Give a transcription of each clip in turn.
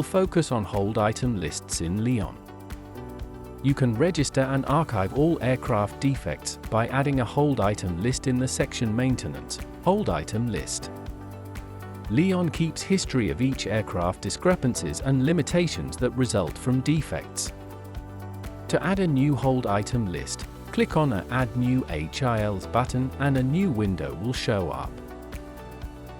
will focus on hold item lists in Leon. You can register and archive all aircraft defects by adding a hold item list in the section Maintenance, Hold Item List. Leon keeps history of each aircraft discrepancies and limitations that result from defects. To add a new hold item list, click on a Add New HILs button and a new window will show up.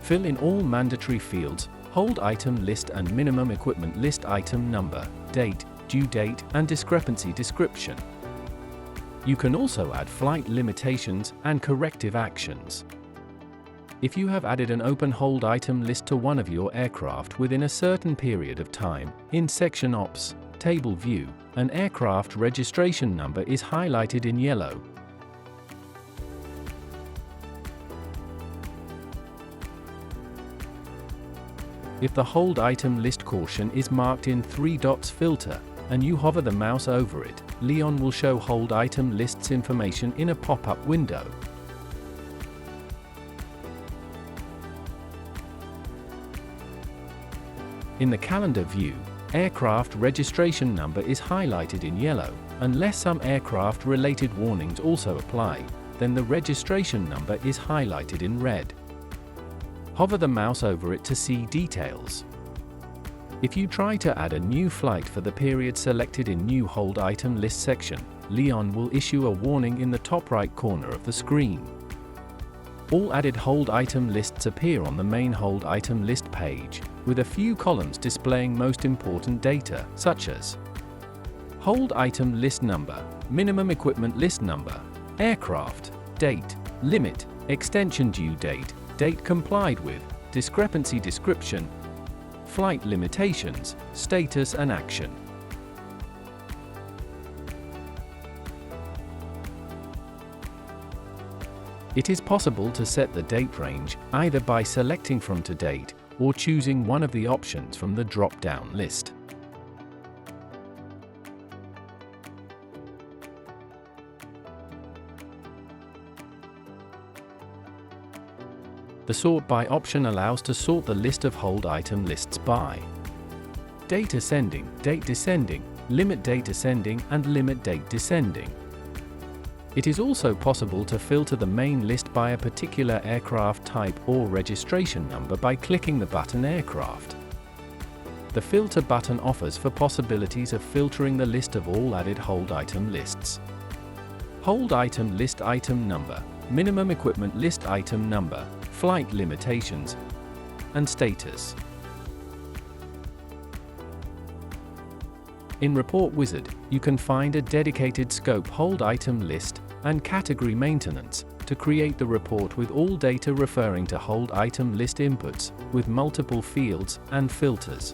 Fill in all mandatory fields, hold item list and minimum equipment list item number, date, due date, and discrepancy description. You can also add flight limitations and corrective actions. If you have added an open hold item list to one of your aircraft within a certain period of time, in Section Ops, Table View, an aircraft registration number is highlighted in yellow. If the hold item list caution is marked in 3 dots filter, and you hover the mouse over it, Leon will show hold item lists information in a pop-up window. In the calendar view, aircraft registration number is highlighted in yellow. Unless some aircraft-related warnings also apply, then the registration number is highlighted in red. Hover the mouse over it to see details. If you try to add a new flight for the period selected in New Hold Item List section, Leon will issue a warning in the top right corner of the screen. All added hold item lists appear on the main hold item list page, with a few columns displaying most important data, such as hold item list number, minimum equipment list number, aircraft, date, limit, extension due date, date complied with, discrepancy description, flight limitations, status and action. It is possible to set the date range either by selecting from to date or choosing one of the options from the drop-down list. The Sort By option allows to sort the list of hold item lists by date ascending, date descending, limit date ascending, and limit date descending. It is also possible to filter the main list by a particular aircraft type or registration number by clicking the button Aircraft. The Filter button offers for possibilities of filtering the list of all added hold item lists. Hold item list item number, minimum equipment list item number, flight limitations, and status. In Report Wizard, you can find a dedicated scope hold item list and category maintenance to create the report with all data referring to hold item list inputs, with multiple fields and filters.